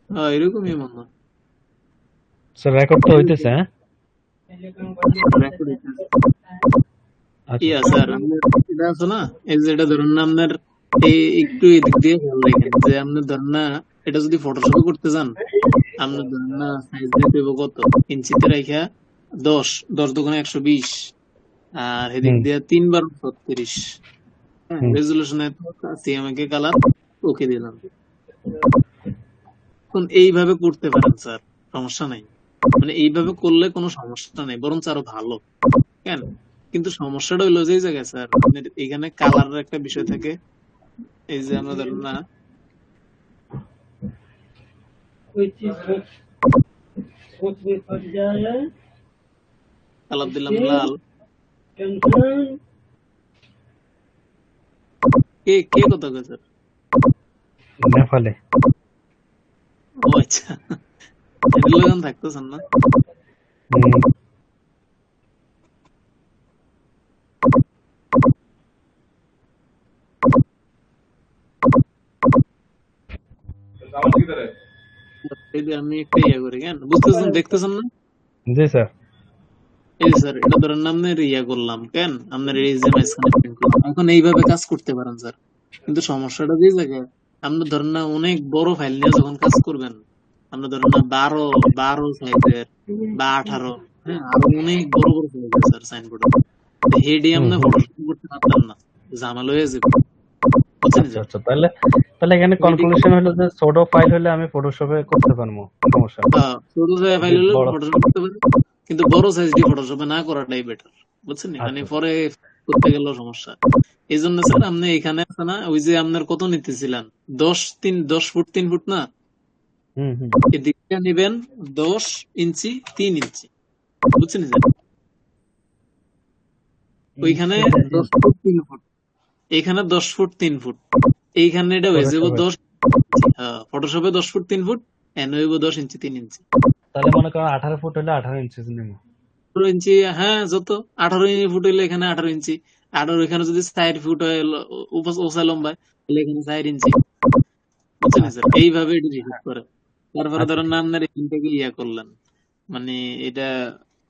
হ্যাঁ এরকমই মনে হয়। স্যার রেকর্ড তো হইতেছে, হ্যাঁ? রেকর্ড আচ্ছা ইয়া স্যার। স্যার আপনার এটা আছে না, এই যে এটা ধরুন না আপনার এই একটু এদিক দিয়ে খেয়াল রাখেন যে আপনি ধরুন না এটা যদি ফটোশপে করতে চান, আপনি ধরুন না সাইজ দিতে হবে কত ইঞ্চিতে রাখা 10, 10 × 120, আর এদিক হুম দিয়ে 3 × 36। হ্যাঁ হুম। রেজুলেশনে সিএমএকে কালার ওকে দিলাম। এখন এইভাবে করতে পারেন স্যার, সমস্যা নাই। মানে এইভাবে করলে কোনো সমস্যা নেই, বরঞ্চ আরো ভালো। কেন? কিন্তু সমস্যাটা হইলো যে এই জায়গায় স্যার আপনার এখানে কালারের একটা বিষয় থাকে। এই যে আমরা ধরেন না কালার দিলাম লাল, কে কে কথা কয় স্যার? নেপালে। ও আচ্ছা, এদের লোক থাকতেছেন না। হুম। এই যে আমি একটা ইয়ে করি, কেন বুঝতেছেন দেখতেছেন না? জি স্যার। এই যে স্যার এটা ধরেন না আপনার ইয়া করলাম, কেন আপনার এই যে মাঝখানে প্রিন্ট করলাম, এখন এইভাবে কাজ করতে পারেন স্যার। কিন্তু সমস্যাটা যে জায়গায় আপনি ধরেন না অনেক বড় ফাইল নিয়ে যখন কাজ করবেন, আপনি ধরেন না 12 সাইজের বা 18, হ্যাঁ আরো অনেক বড় বড় সাইজের স্যার সাইনবোর্ড, হেডে হুম আপনি হুম। ফটোশপ করতে পারতেন না, ঝামেলা হয়ে যাবে, বুঝছেন আচ্ছা স্যার? আচ্ছা, তাহলে তাহলে এখানে হেডে কনক্লুশন হলো যে ছোট ফাইল হলে আমি ফটোশপে করতে পারবো, সমস্যা নেই। ছোট জায়গা যদি ফাইল হলে বড়। ফটোশপ করতে পারে, কিন্তু বড় সাইজ দিয়ে ফটোশপে না করাটাই বেটার, বুঝছেন নি? মানে আচ্ছা আচ্ছা। পরে করতে গেলেও সমস্যা। এই জন্য স্যার আপনি এখানে আছে না ওই যে আপনার কত নিতেছিলেন, 10 ফুট 3 ফুট না, হুম হুম। এদিকটা নেবেন 10 ইঞ্চি 3 ইঞ্চি, বুঝছেন স্যার? ওইখানে ইঞ্চিতে 10 ফুট 3 ফুট, এখানে 10 ফুট 3 ফুট, এইখানে এটা হয়ে যাবো ফটোশপে। 10 ইঞ্চি। হ্যাঁ ফটোশপে 10 ফুট 3 ফুট, এন হইব 10 ইঞ্চি 3 ইঞ্চি। তাহলে মনে করেন 18 ফুট হলে 18 ইঞ্চি নেব। 18 ইঞ্চি, হ্যাঁ যত 18 ফুট হইলে এখানে 18 ইঞ্চি, 18 এখানে যদি 4 ফুট হয় ওসা লম্বায়, তাহলে এখানে 4 ইঞ্চি, বুঝছেন স্যার? আচ্ছা এইভাবে এটা হিসাব করে তারপরে আচ্ছা ধরেন না ঠিক আছে। আপনার এখান থেকে ইয়া করলেন, মানে এটা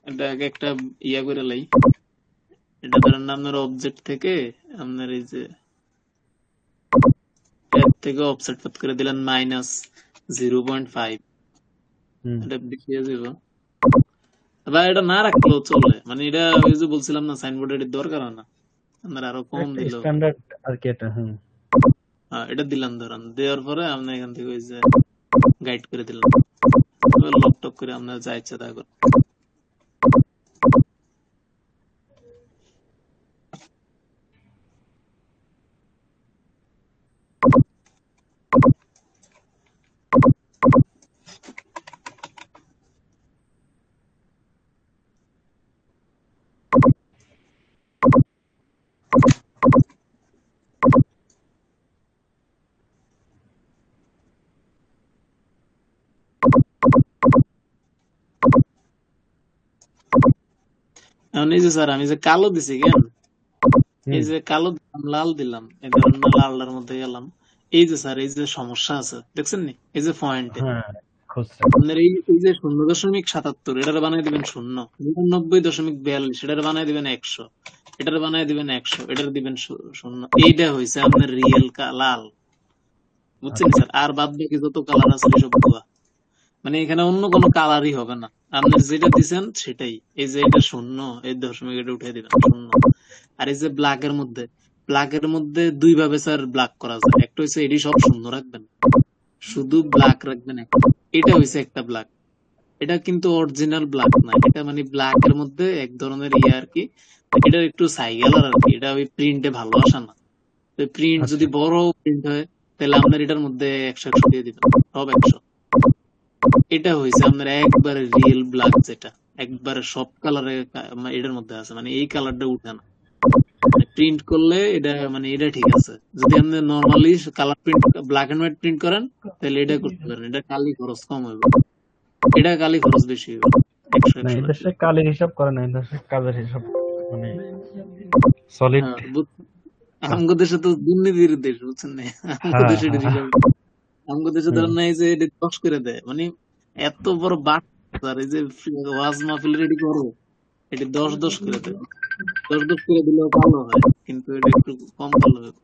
এটা আগে একটা ইয়া করে লাই, এটা ধরেন না আপনার অবজেক্ট থেকে আপনার এই যে ট্যাব থেকে অফসেট পাত করে দিলেন -0.5, হুম। এটা বেশি হয়ে যাবে, বা এটা না রাখলেও চলে, মানে এটা ওই যে বলছিলাম না সাইনবোর্ড এর দরকার হয় না, আপনার আরো কম একটা দিলেও হয়। স্ট্যান্ডার্ড আর কি এটা, হুম। হ্যাঁ এটা দিলাম, ধরেন দেওয়ার পরে আপনি এখান থেকে ওই যে গাইড করে দিলাম, লক টক করে আপনার যা ইচ্ছা তা করেন। এখন এই যে স্যার আমি যে কালো দিছি কেন, এই হুম। যে কালো দিলাম লাল দিলাম, এই ধরেন না লালটার মধ্যে গেলাম, এই যে স্যার এই যে সমস্যা আছে দেখছেন নি, এই যে পয়েন্টে হ্যাঁ, খুঁজছে। আপনার এই যে 0.77 এটার বানাই দিবেন 0, 99.42 এটার বানাই দিবেন 100, এটার বানাই দিবেন 100, এটার দিবেন 0, এইটা হয়েছে আপনার রিয়েল লাল, বুঝছেন আচ্ছা। স্যার? আর বাদ বাকি যত কালার আছে সব ভুয়া, মানে এখানে অন্য কোনো কালারই হবে না, আপনার যেটা দিছেন সেটাই। এই যে এটা 0, এই দশমিক এটা উঠে দিবেন 0। আর এই যে ব্ল্যাকের মধ্যে দুই ভাবে স্যার ব্ল্যাক করা যায়, একটা হচ্ছে এটি সব 0 রাখবেন, শুধু ব্ল্যাক রাখবেন একটা, এটা হয়েছে একটা ব্ল্যাক। এটা কিন্তু অরিজিনাল ব্ল্যাক না, এটা মানে ব্ল্যাক এর মধ্যে এক ধরনের ইয়ে আর কি, এটা একটু সাইকেলার আর কি, এটা ওই প্রিন্টে ভালো আসে না। প্রিন্ট আচ্ছা। যদি বড় প্রিন্ট হয় তাহলে আপনার এটার মধ্যে 100 100 দিয়ে দিবেন, সব 100। এটা হয়েছে আপনার একবারে রিয়েল ব্ল্যাক, যেটা একবারে সব কালারে এটার মধ্যে আছে, মানে এই কালারটা উঠে না, মানে প্রিন্ট করলে এটা মানে এটা ঠিক আছে। যদি আপনি normally colour print black and white print করেন তাহলে এটা করতে পারেন, এটা কালি খরচ কম হবে, এটা কালি খরচ বেশি হবে, একশো না, একশো এই রাখলে। দেশে কালের হিসাব করে না, এই দেশে কাজের হিসাব মানে সলিড। হ্যাঁ আমগো দেশে তো দুর্নীতির দেশ, বুঝছেন না? আমগো হ্যাঁ দেশে এটার হ্যাঁ। হিসাব আমাদের দেশে হুম। ধরেন না এই যে এটা 10 করে দেয়, মানে এত বড় বাট স্যার, এই যে ওয়াজ মাহফিল রেডি করে এটা 10 করে দেয়। 10 করে দিলেও ভালো হয়, কিন্তু এটা একটু কম ভালো হয়।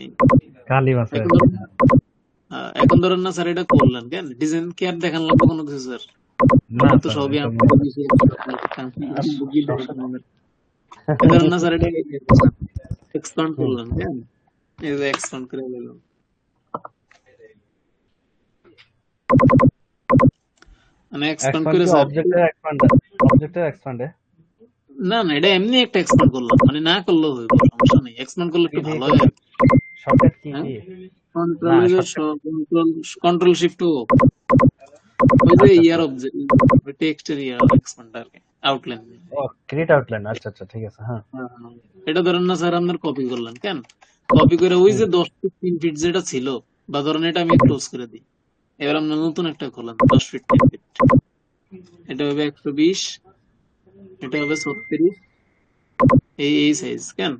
এই কালি মাছ আর এখন কি। ধরেন এখন ধরেন না স্যার, এটা করলেন কেন ডিজাইন কি আর দেখান লাগবে কোনো কিছু স্যার? না আমার তো স্যার, সবই এটা আমার মনে হয় বিষয়, বুঝি সমস্যা নেই। এই ধরেন না স্যার, এটা এক্সপান্ড হুম। করলেন কেন, এই যে এক্সপান্ড করে দিলাম, মানে এক্সপান্ড এক্সপ্যান্ড করে কি স্যার। অবজেক্টের এক্সপ্যান্ডে? অবজেক্টের এক্সপ্যান্ডে না না, এটা এমনি একটা এক্সপান্ড করলাম, মানে না করলেও হইব, সমস্যা নেই, এক্সপান্ড করলে কি একটু দিয়ে ভালো হয় করবেন? আর কি। শর্টকাট কি হ্যাঁ, কি? না control shortcut. Control control shift ও, ওই যে আচ্ছা ইয়ার আচ্ছা। অবজেক্ট, টেক্সটের ইয়ার এক্সপান্ড আর কি, আউটলাইন। ও ক্রিয়েট আউটলাইন, আচ্ছা আচ্ছা, ঠিক আছে, হ্যাঁ। এটা ধরেন না স্যার আপনার কপি করলেন কেন, কপি করে ওই হুম যে 10 ফিট 3 ফিট যেটা ছিল, বা ধরেন এটা আমি হুম। ক্লোজ করে দিই, এবার আপনার নতুন একটা খোলেন 10 ফিট 3 ফিট, এটা হবে 120, এটা হবে 36, এই সাইজ কেন,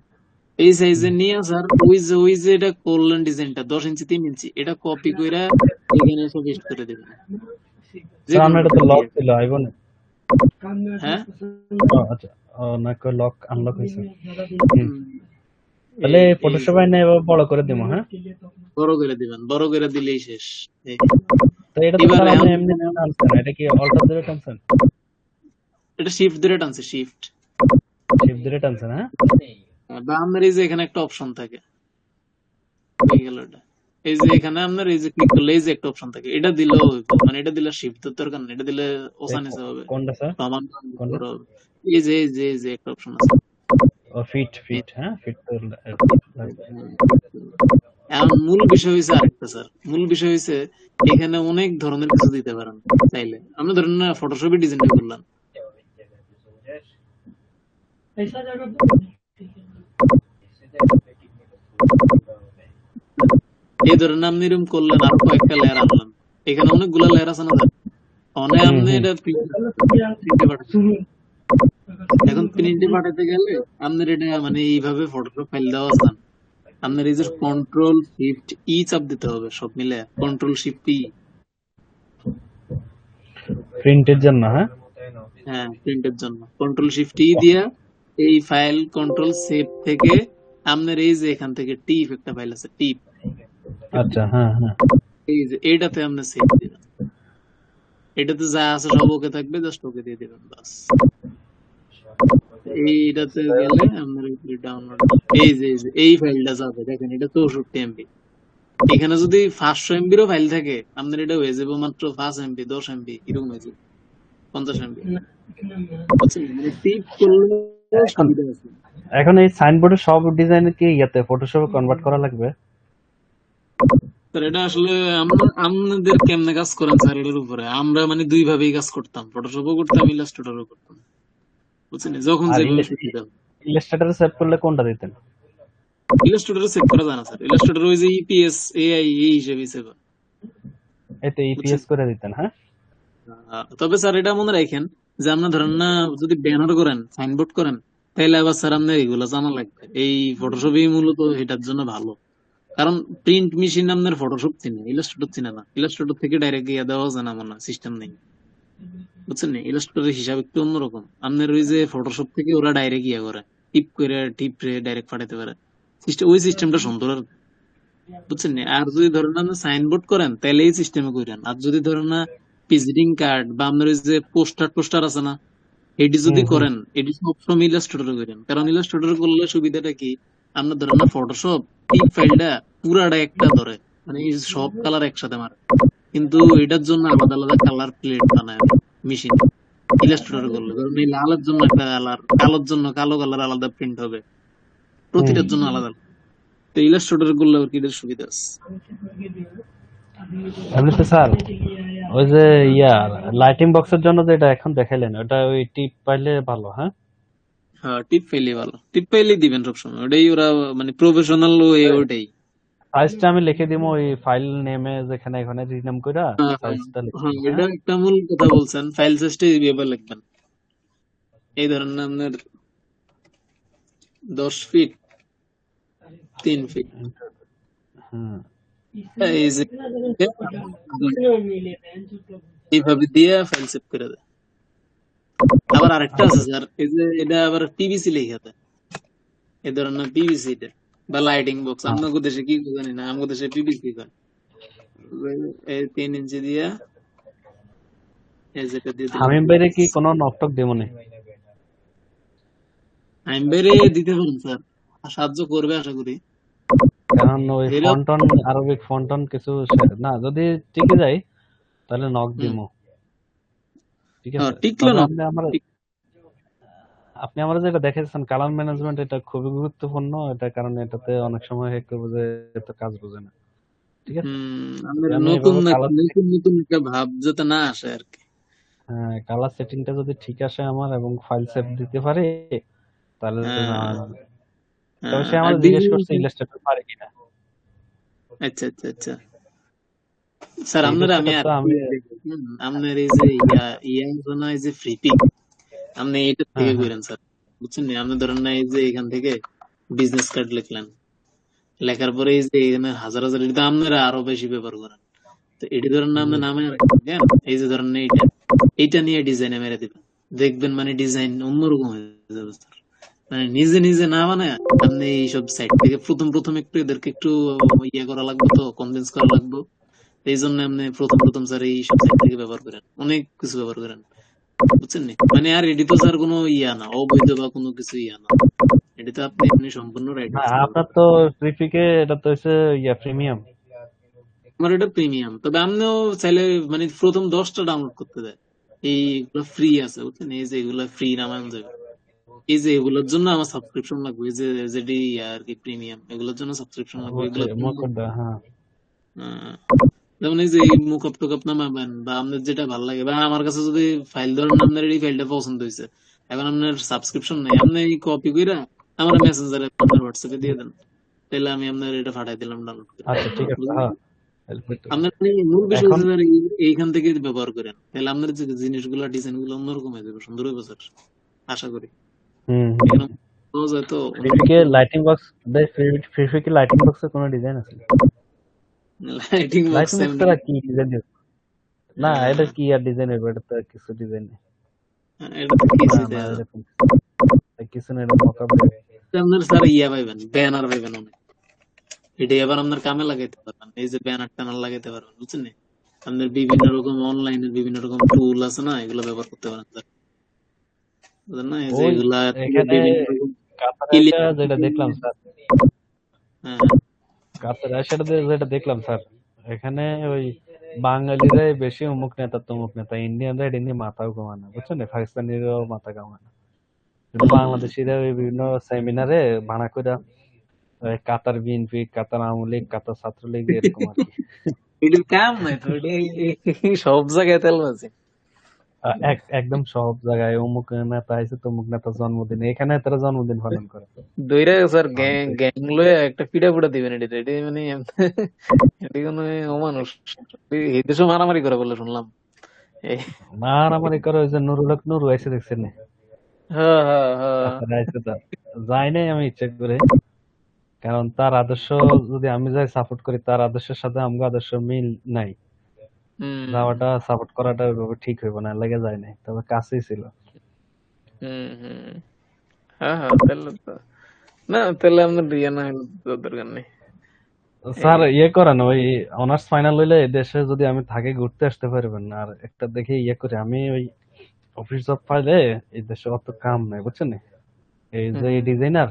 এই সাইজে হুম। নিয়ে স্যার ওই যে এটা করলেন ডিজাইনটা 10 ইঞ্চি 3 ইঞ্চি, এটা কপি কইরা এখানে এসে পেস্ট করে দেবেন, যে স্যার কোনো আপনার এটা তো একটা লক দিয়ে। ছিল আইফোনে। হ্যাঁ, ও আচ্ছা। ও না কো লক আনলক হয়েছে। হুম। হুম, তাহলে এই এই ফটোশপ আইনে এবার বড় করে দিব, হ্যাঁ। বড় করে দিবেন, বড় করে দিলেই শেষ। এই, তো এটা তো এবার স্যার আপনি এখন এমনি টানছেন, এটা কি অল্টার ধরে টানছেন? এটা শিফট ধরে টানছে, শিফট, শিফট ধরে টানছেন, হ্যাঁ। বা আপনার এই যে এখানে একটা অপশন থাকে, হয়ে গেল এটা, এই যে এখানে আপনার এই যে ক্লিক করলে এই যে একটা অপশন থাকে, এটা দিলেও হইব, মানে এটা দিলে শিফট দরকার নেই, এটা দিলে এই ওসানিসে হবে, কোনটা স্যার? সমান কোনটা? বড় হবে। এই যে একটা অপশন আছে, ও ফিট এই, ফিট, হ্যাঁ ফিট তো লাগবে। এখন মূল বিষয় হয়েছে আরেকটা স্যার, মূল বিষয় হয়েছে এখানে অনেক ধরনের কিছু দিতে পারেন চাইলে, আপনি ধরেন না ফটোশপে ডিজাইনটা করলেন, এই ধরেন আপনি এরকম করলেন, আরো কয়েকটা লেয়ার আনলেন, এখানে অনেকগুলা লেয়ার আছে না স্যার, অনেক হুম আপনি হুম। এটা প্রিন্টে পাঠাতে, এখন প্রিন্টে পাঠাতে গেলে আপনার এটা মানে এইভাবে ফটোশপ ফাইল দেওয়া আছে না। আপনার এই যে কন্ট্রোল শিফট ই চাপ দিতে হবে, সব মিলে কন্ট্রোল শিফট ই। প্রিন্টের জন্য, হ্যাঁ। হ্যাঁ, প্রিন্টের জন্য কন্ট্রোল শিফট ই দিয়া এই ফাইল কন্ট্রোল সেভ থেকে আপনার এই যে এখান থেকে টিপ একটা ফাইল আছে, টিপ, আচ্ছা, হ্যাঁ হ্যাঁ। এই যে এইটাতে আপনি সেভ দিবেন, এটাতে যা আছে সব ওকে থাকবে, জাস্ট ওকে দিয়ে দিবেন বাস। এইটাতে গেলে আপনার ডাউনলোড, এই ফাইলটা যাবে, দেখেন এটা 64 MB, এখানে যদি 500 MB ফাইল থাকে আপনার এটা হয়ে যাবে মাত্র 5 MB 10 MB এরকম হয়ে যাবে, 50 MB, বুঝছেন, মানে টিপ করলে এখন সুবিধা আছে। এখন এই সাইনবোর্ডের সব ডিজাইন কি ইয়াতে ফটোশপে কনভার্ট করা লাগবে? স্যার এটা আসলে আপনাদের কেমনে কাজ করেন স্যার, এটার উপরে আমরা মানে দুই ভাবেই কাজ করতাম, ফটোশপও করতাম ইলাস্ট্রেটরও করতাম, বুঝছেন, যখন আর যেভাবে সুবিধা। ইলাস্ট্রেটরে সেভ করলে কোনটা দিতেন? ইলাস্ট্রেটরে সেভ করা যায় না স্যার, ইলাস্ট্রেটর ওই যে ইপিএস এআই এই হিসেবে সেভ, এতে বুঝছেন। ইপিএস করে দিতেন, হ্যাঁ। তবে স্যার এটা মনে রাখেন যে আপনার ধরেন না যদি ব্যানার করেন সাইনবোর্ড করেন, তাহলে আবার স্যার আপনার এগুলো জানা লাগবে, এই ফটোশপই মূলত এটার জন্য ভালো, কারণ প্রিন্ট মেশিন আপনার ফটোশপ চিনে, ইলাস্ট্রেটর চিনে না, ইলাস্ট্রেটর থেকে ডাইরেক্ট ইয়া দেওয়া যায় না, মনে সিস্টেম নেই, বুঝছেন, ইলাস্ট্রেটরের হিসাব একটু অন্যরকম, আপনার ওই যে ফটোশপ থেকে ওরা ডাইরেক্ট ইয়া করে, টিপ করে টিপ রে ডাইরেক্ট পাঠাতে পারে, সিস্টেম ওই সিস্টেমটা সুন্দর আর কি, বুঝছেন। আর যদি ধরেন আপনি সাইনবোর্ড করেন তাহলে এই সিস্টেমে করেন, আর যদি ধরেন না ভিজিটিং কার্ড বা আপনার ওই যে পোস্টার টোস্টার আছে না, এটি হুম যদি হুম। করেন এটি সবসময় ইলাস্ট্রেটরে করেন, কারণ ইলাস্ট্রেটরে করলে সুবিধাটা কি, আপনার ধরেন না ফটোশপ টিপ ফাইলটা পুরাটা একটা ধরে, মানে এই সব কালার একসাথে মারে, কিন্তু এটার জন্য আলাদা আলাদা কালার প্লেট বানায় মেশিন, ইলাস্ট্রেটরে করলে ধরুন এই লালের জন্য একটা কালার, কালোর জন্য কালো কালার আলাদা প্রিন্ট হবে, হুম। প্রতিটার জন্য আলাদা, তো ইলাস্ট্রেটরে করলে আর কি এটার সুবিধা আছে। এমনিতে স্যার ওই যে ইয়া লাইটিং বক্সের জন্য যেটা এখন দেখাইলেন ওটা ওই টিপ পাইলে ভালো, হ্যাঁ। হ্যাঁ, টিপ ফাইলই ভালো, টিপ ফাইলই দিবেন সবসময়, ওটাই ওরা মানে প্রফেশনাল ওয়ে, ওটাই। সাইজটা আমি লিখে দিব ওই ফাইল নেমে, যেখানে এখানে রিনেম কইরা হ্যাঁ হ্যাঁ সাইজটা লিখে হ্যাঁ, দিব, এটা হ্যাঁ। একটা মূল কথা বলছেন, ফাইল সাইজটা এভাবে লিখবেন, এই ধরেন না আপনার 10 ফিট 3 ফিট, হুম। এই যে এইভাবে দিয়ে ফাইল সেভ করে দেয়। আবার আরেকটা আছে স্যার, এই যে এটা আবার পিভিসি লেখা দেয়, এই ধরনের পিভিসি এটা বা লাইটিং বক্স, হ্যাঁ, আপনার দেশে কি জানি না, আমাদের দেশে পিভিসি করে। এই 3 ইঞ্চি দিয়া এই যেটা দিয়ে দিলাম। হামিম ভাইরে কি কোনো নকটক দেবো নি? আমি বেড়ে দিতে পারেন স্যার, সাহায্য করবে আশা করি। কারণ ওই দিলেও ফন্টন, আরবিক ফন্টন কিছু না যদি টিকে যায় তাহলে নক হুম, দিমু। ঠিক আছে, টিকলো তবে না। আপনি আমার যেটা দেখেছেন কালার ম্যানেজমেন্ট, এটা খুবই গুরুত্বপূর্ণ। এটা কারণে এটাতে অনেক সময় হ্যাক করবো যে এত কাজ বোঝে না। ঠিক আছে, আমাদের আমি নতুন এভাবে কালার, নতুন নতুন একটা ভাব যাতে না আসে আর কি। কালার সেটিংটা যদি ঠিক আসে আমার এবং ফাইল সেভ দিতে পারি তাহলে তো হ্যাঁ, ঝামেলা নেই। তবে সে আর আমাদের জিজ্ঞেস ডিজাইন, করছে ইলাস্ট্রেটর পারে কিনা। আচ্ছা আচ্ছা আচ্ছা স্যার, আপনার আমি ইলাস্ট্রেটর আর তো কি আমি, দেখি, আপনার এই যে ইয়া আছে না, এই যে ফ্রি পিক, আপনি এটা হ্যাঁ থেকে হ্যাঁ করেন স্যার, বুঝছেন না? আপনি ধরেন না, এই যে এখান থেকে বিজনেস কার্ড লিখলেন, লেখার পরে এই যে এখানে হাজার হাজার, এটা আপনারা আরো বেশি ব্যবহার করেন, তো এটি ধরেন না জি। আপনার নামে রাখেন, এই যে ধরেন না এইটা, এইটা নিয়ে ডিজাইনে মেরে দিবেন, দেখবেন মানে ডিজাইন অন্যরকম হয়ে যাবে স্যার। মানে নিজে নিজে না বানায় আপনি এইসব সাইট থেকে প্রথম প্রথম একটু এদেরকে একটু ইয়ে করা লাগবে, তো কনভিন্স করা লাগবে। এই জন্য আপনি প্রথম প্রথম স্যার এইসব সাইট থেকে ব্যবহার করেন, অনেক কিছু ব্যবহার করেন, বুঝছেন নি? মানে আর এটি তো স্যার কোনো ইয়া না, অবৈধ বা কোনো কিছু ইয়া না, এটি তো আপনি আপনি সম্পূর্ণ রাইট না ইউজ করতে আপনার পারবেন। তো প্রিফিকে এটা তো হচ্ছে প্রিমিয়াম। আমার এটা প্রিমিয়াম, তবে আপনিও চাইলে মানে প্রথম 10টা ডাউনলোড করতে দেয়, এইগুলো ফ্রি আছে বুঝছেন, এই যে এগুলো ফ্রি নামানো যাবে। এই যে এগুলোর জন্য আমার সাবস্ক্রিপশন লাগবে, এই যে যেটি আর কি প্রিমিয়াম, এগুলোর জন্য সাবস্ক্রিপশন লাগবে, বুঝছি, এগুলোর জন্য মুকুটদা, হ্যাঁ। আহ, যেমন এই যে এই মুকআপ টুকআপ নামাবেন, বা আপনার যেটা ভালো লাগে, বা আমার কাছে যদি ফাইল ধরেন আপনার এই ফাইলটা পছন্দ হয়েছে, এখন আপনার সাবস্ক্রিপশন নেই, আপনি এই কপি করে আমার মেসেঞ্জারে আপনার হোয়াটসঅ্যাপে দিয়ে দেন, তাহলে আমি আপনার এটা পাঠাই দিলাম ডাউনলোড করে। আচ্ছা ঠিক আছে, বুঝলেন? হ্যাঁ, হেল্প করতে পারি। আপনার মানে মূল বিষয় এখন হচ্ছে স্যার এইখান থেকে ব্যবহার করেন, তাহলে আপনার যে জিনিসগুলো ডিজাইন গুলো অন্যরকম হয়ে যাবে, সুন্দর হবে স্যার, আশা করি। হুম, এখানে সহজ হয়তো অনেক প্রিফিকে লাইটিং বক্স, প্রিফিকে লাইটিং বক্সের কোনো ডিজাইন আছে? লাইটিং বক্স লাইটিং বক্স এমনি ছাড়া কি ডিজাইন? না এটা আহ, কি আর ডিজাইন হবে, এটা তো আর কিছু ডিজাইন নেই। এটা তো না কিছুই না দেয়া যাবে এরকম কিছু না, এটা মকআপ। না। আপনার স্যার ইয়া পাইবেন, ব্যানার পাইবেন অনেক, এটা এবার আপনার কামে লাগাইতে পারবেন, এই যে ব্যানার ট্যানার লাগাইতে পারবেন, বুঝছেন নি? আপনার বিভিন্ন রকম অনলাইনের বিভিন্ন রকম টুল আছে না, এগুলো ব্যবহার করতে পারেন স্যার, বুঝলেন না? এই যে ওই এগুলা এখানে বিভিন্ন রকম কাতারে এসে ক্লিপ। যেটা দেখলাম স্যার, হ্যাঁ কাতারে এসে যেটা দেখলাম স্যার, এখানে ওই বাঙালিরাই বেশি অমুক নেতা তমুক নেতা, ইন্ডিয়ানরা এটা নিয়ে মাথাও ঘামায় না, বুঝছেন, পাকিস্তানিরাও মাথা ঘামায় না, কিন্তু বাংলাদেশিরা ওই বিভিন্ন সেমিনারে ভাড়া করে ওই কাতার বিএনপি, কাতার আওয়ামী লীগ, কাতার ছাত্রলীগ এরকম আর কি। এটির কাম নাই তো, সব জায়গায় তেল আছে। একদম সব জায়গায় অমুক নেতা আছে তমুক নেতার জন্মদিন, এখানে তারা জন্মদিন পালন করে। দইরা স্যার গ্যাং ভাবতে গ্যাং লয়ে একটা পিঠা পুটা দিবেন, এটি এটি মানে এটি কোনো অমানুষ, এই দেশে মারামারি করে বলে শুনলাম। মারামারি করে, ওই যে নুরুল হক নুরু এসে দেখছেন নি? হ্যাঁ হ্যাঁ হ্যাঁ। কাতারে আইছে তো, যাই নাই আমি ইচ্ছে করে, কারণ তার আদর্শ যদি আমি যাই সাপোর্ট করি, তার আদর্শের সাথে আমার আদর্শ মিল নাই, হম যাওয়াটা সাপোর্ট করাটা ওইভাবে ঠিক হইব না, লেগে যায় নাই, তবে কাছেই ছিল। হম। হ্যাঁ হ্যাঁ, তাহলে তো না, তাহলে আপনার ইয়ে না হলে তো দরকার নেই। এই স্যার ইয়ে করেন, ওই অনার্স ফাইনাল হইলে দেশে যদি আমি থাকি ঘুরতে আসতে পারবেন, আর একটা দেখে ইয়ে করে আমি ওই অফিস জব পাইলে, এই দেশে অত কাম নাই, বুঝছেন নি? এই যে হুম ডিজাইনার,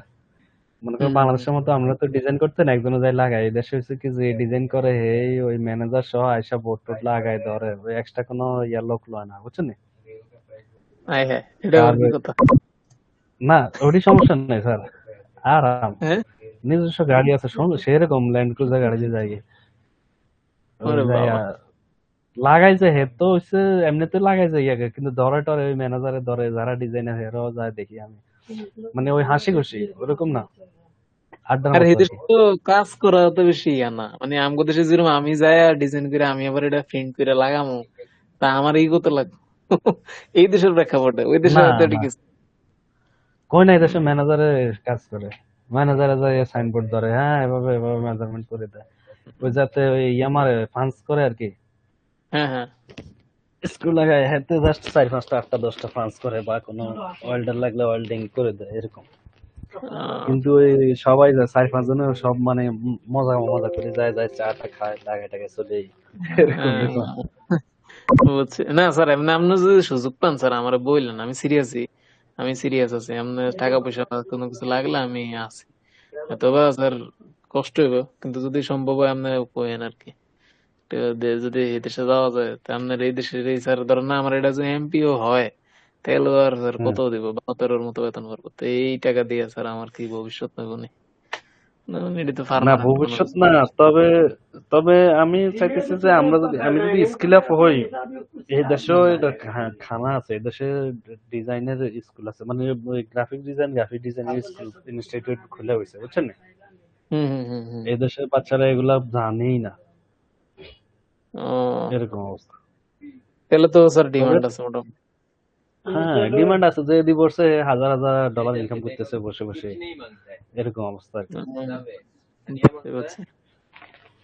মনে করেন হুম বাংলাদেশের মতো আমরা তো ডিজাইন করতেন একজনে যাই লাগাই, এই দেশে হচ্ছে কি যে ডিজাইন করে এই ওই ম্যানেজার সহ আইসা বোর্ড টোড লাগাই ধরে, ওই এক্সট্রা কোনো ইয়া লোক লয় না, বুঝছেন নি? আয় হ্যাঁ, এটা আবার আর কি কথা? না ওটি সমস্যা নেই স্যার, আরাম, হ্যাঁ, নিজস্ব গাড়ি আছে, সেরকম ল্যান্ড ক্রুজার গাড়ি যে যাই, ওই ওরে যাই বাবা। লাগাইছে হে তো হচ্ছে, এমনিতে লাগাইছে ইয়াকে, কিন্তু ধরে টরে ওই ম্যানেজারে ধরে, যারা ডিজাইনার হেরাও যায় দেখি আমি, মানে ওই হাসি খুশি ওরকম না, আড্ডার আর মতো এই আর দেশে কি। তো কাজ করা তো বেশি ইয়া না, মানে আমগো দেশে যেরকম আমি যাই ডিজাইন করে আমি আবার এটা প্রিন্ট করে লাগামো, তা আমার এই কত লাগবে। এই দেশের প্রেক্ষাপটে ওই দেশে না হয়তো না, ঠিক আছে। কই না, হুম, দেশে ম্যানেজারে কাজ করে, ম্যানেজারে যায় সাইনবোর্ড ধরে, হ্যাঁ এভাবে এভাবে মেজারমেন্ট করে দেয়, ওই যাতে ওই মারে ফান্স করে আর কি, হ্যাঁ হ্যাঁ। স্ক্রু লাগায় হাতে জাস্ট 4-5টা 8টা 10টা ফান্স করে, বা কোনো ওয়েল্ডার লাগলে ওয়েল্ডিং করে দেয় এরকম। আহ, কিন্তু ওই সবাই যায় 4-5 জনে, সব মানে মজা মজা করে যায় যায় চাটা খায় লাগায় টাগায় চলে এই। এরকম দেখলাম। আহ, বুঝছি না স্যার, এমনি আপনি যদি সুযোগ পান স্যার আমার বললেন, আমি সিরিয়াসই, আমি সিরিয়াস আছি। আপনার টাকা পয়সা বা কোনো কিছু লাগলে আমি আছি। তবে স্যার কষ্ট হইব, কিন্তু যদি সম্ভব হয় আপনার কইেন আর কি। তো যদি এই দেশে যাওয়া যায়, তা আপনার এই দেশের এই স্যার ধরেন না, আমার এটা যদি এমপিও হয়, তাহলে আর স্যার হুম। কত দিব, 72-এর মতো বেতন পারবো। তো এই টাকা দিয়ে স্যার আমার কি ভবিষ্যৎ নেব নি? না, এটি তো না পার্মানেন্ট কোনো ভবিষ্যৎ কিছু না, না। তবে তবে আমি চাইতেছি যে আমি যদি স্কিল আপ হই, এই দেশেও হুম এটা খানা আছে, এই দেশে ডিজাইনের স্কুল আছে, মানে ওই গ্রাফিক ডিজাইনের স্কুল ইনস্টিটিউট খুলে হয়েছে, বুঝছেন? হুম হুম হুম হুম। এই দেশের বাচ্চারা এগুলা জানেই না, ও, এরকম অবস্থা। তাহলে তো স্যার তবে ডিমান্ড আছে মোটামুটি। হ্যাঁ, ডিমান্ড আছে, যে দিবসে $1000 ইনকাম করতেছে বসে বসে, এরকম অবস্থা আর কি। বুঝতে পারছি।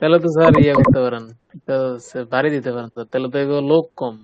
তাহলে তো স্যার ইয়ে করতে পারেন, তো বাড়ি দিতে পারেন স্যার, তাহলে তো এগুলো লোক কম।